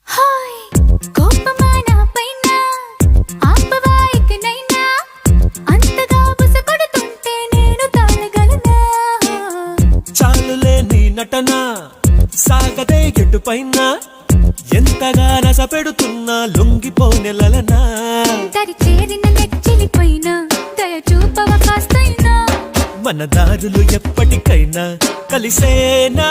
hi కోపమా నా పైన ఆపవా ఇకనైనా అంతగా బుసకొడుతుంటే నేను తాళగలనా చాలులే నీ నటన సాగదే ఎటుపైన ఎంతగా నస పెడుతున్నా లొంగిపోనెలనా దరి చేరిన నెచ్చిలిపైన దయ చూపవ కాస్తైనా మన దారులు ఎప్పటికైనా కలిసేనా